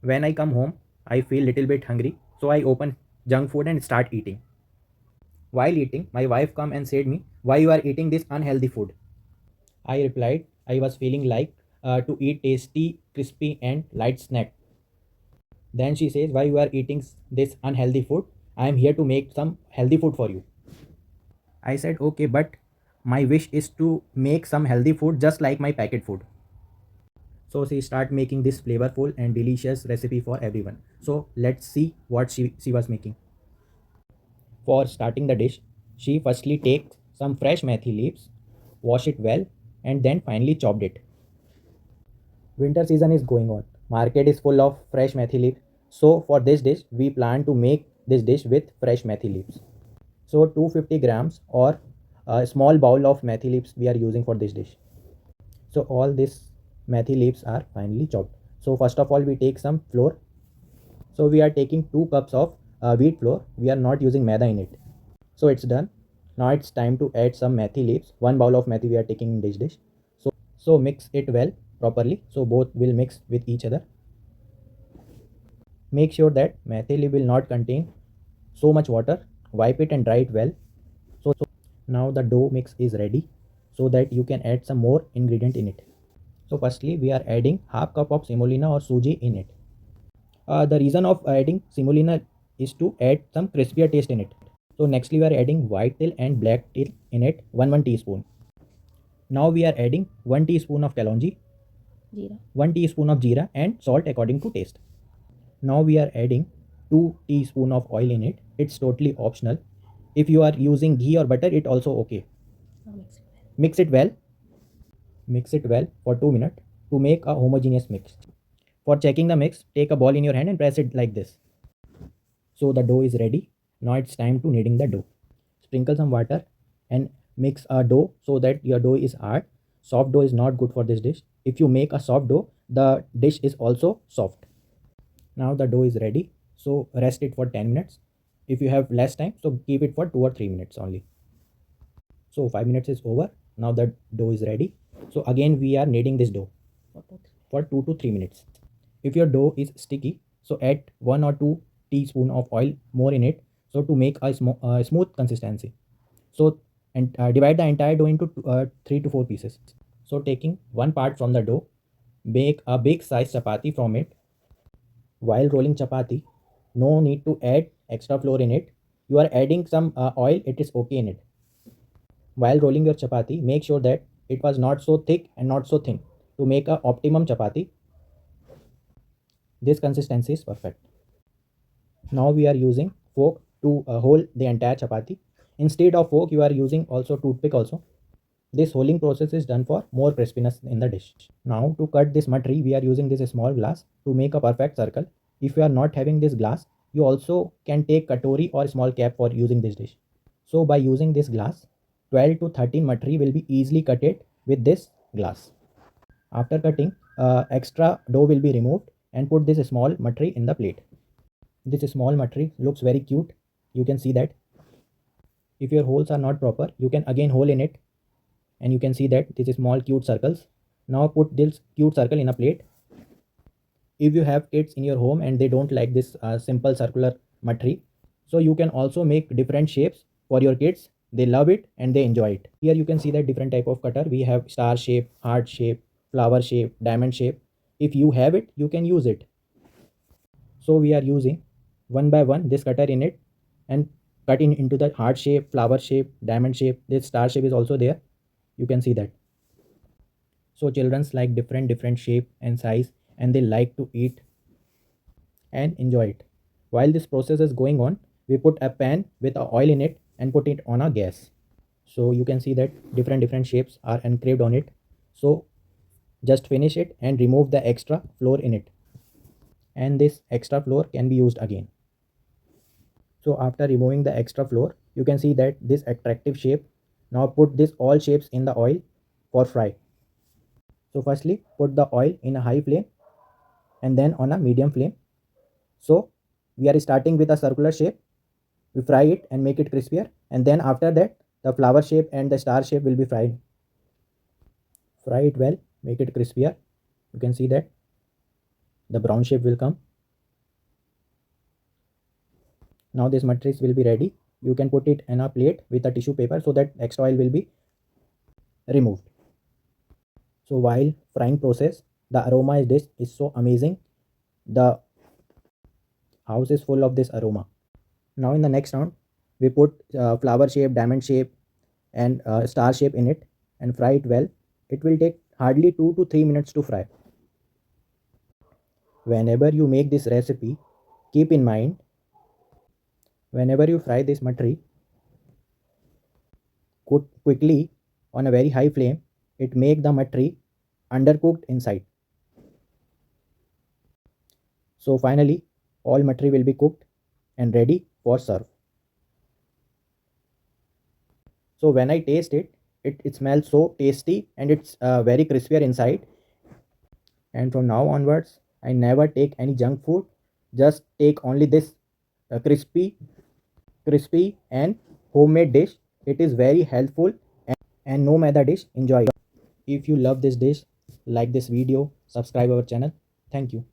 When I come home, I feel little bit hungry, so I open junk food and start eating. While eating, my wife come and said me, "Why you are eating this unhealthy food?" I replied, "I was feeling like to eat tasty, crispy and light snack." Then she says, "Why you are eating this unhealthy food? I am here to make some healthy food for you." I said, "Okay, but my wish is to make some healthy food just like my packet food." So she start making this flavorful and delicious recipe for everyone. So let's see what she was making. For starting the dish, she firstly takes some fresh methi leaves, wash it well, and then finally chopped it. Winter season is going on. Market is full of fresh methi leaves. So for this dish, we plan to make this dish with fresh methi leaves. So 250 grams or a small bowl of methi leaves we are using for this dish. So all these methi leaves are finely chopped. So first of all, we take some flour. So we are taking 2 cups of wheat flour. We are not using maida in it. So it's done. Now it's time to add some methi leaves. 1 bowl of methi we are taking in this dish. So mix it well properly. So both will mix with each other. Make sure that methi leaf will not contain so much water. Wipe it and dry it well. So now the dough mix is ready, so that you can add some more ingredient in it. So firstly, we are adding half cup of semolina or suji in it. The reason of adding semolina is to add some crispier taste in it. So nextly, we are adding white till and black till in it, 1 teaspoon. Now we are adding 1 teaspoon of kalonji, Jeera. 1 teaspoon of jeera and salt according to taste. Now we are adding 2 teaspoon of oil in it. It's totally optional. If you are using ghee or butter, it also okay. Mix it well. Mix it well for 2 minutes to make a homogeneous mix. For checking the mix, take a ball in your hand and press it like this. So the dough is ready. Now it's time to kneading the dough. Sprinkle some water and mix a dough so that your dough is hard. Soft dough is not good for this dish. If you make a soft dough, the dish is also soft. Now the dough is ready. So rest it for 10 minutes. If you have less time, so keep it for 2 or 3 minutes only. So 5 minutes is over. Now the dough is ready. So again we are kneading this dough for 2 to 3 minutes. If your dough is sticky, so add 1 or 2 teaspoon of oil more in it, so to make a smooth consistency. So and divide the entire dough into 3 to 4 pieces. So taking one part from the dough, make a big size chapati from it. While rolling chapati, no need to add extra flour in it. You are adding some oil, it is okay in it. While rolling your chapati, make sure that it was not so thick and not so thin. To make a optimum chapati, this consistency is perfect. Now we are using fork to hold the entire chapati. Instead of fork, you are using also toothpick also. This holding process is done for more crispiness in the dish. Now to cut this matri, we are using this small glass to make a perfect circle. If you are not having this glass, you also can take katori or small cap for using this dish. So by using this glass, 12 to 13 matri will be easily cutted with this glass. After cutting, extra dough will be removed and put this small matri in the plate. This small matri looks very cute. You can see that. If your holes are not proper, you can again hole in it, and you can see that this is small cute circles. Now put this cute circle in a plate. If you have kids in your home and they don't like this simple circular matri, so you can also make different shapes for your kids. They love it and they enjoy it. Here you can see that different type of cutter. We have star shape, heart shape, flower shape, diamond shape. If you have it, you can use it. So we are using one by one this cutter in it and cutting into the heart shape, flower shape, diamond shape. This star shape is also there. You can see that. So childrens like different shape and size, and they like to eat and enjoy it. While this process is going on, we put a pan with a oil in it and put it on a gas. So you can see that different shapes are engraved on it. So just finish it and remove the extra flour in it, and this extra flour can be used again. So after removing the extra flour, you can see that this attractive shape. Now put this all shapes in the oil for fry. So firstly put the oil in a high flame and then on a medium flame. So we are starting with a circular shape. We fry it and make it crispier, and then after that the flower shape and the star shape will be fried. Fry it well, make it crispier. You can see that the brown shape will come. Now this matrix will be ready. You can put it in a plate with a tissue paper so that extra oil will be removed. So while frying process, the aroma is this is so amazing. The house is full of this aroma. Now in the next round, we put flower shape, diamond shape, and star shape in it and fry it well. It will take hardly 2 to 3 minutes to fry. Whenever you make this recipe, keep in mind, whenever you fry this matri, cook quickly on a very high flame. It make the matri undercooked inside. So finally, all matri will be cooked and ready for serve. So when I taste it, it smells so tasty and it's very crispier inside. And from now onwards, I never take any junk food. Just take only this crispy and homemade dish. It is very helpful and no maida dish. Enjoy. If you love this dish, like this video, subscribe our channel. Thank you.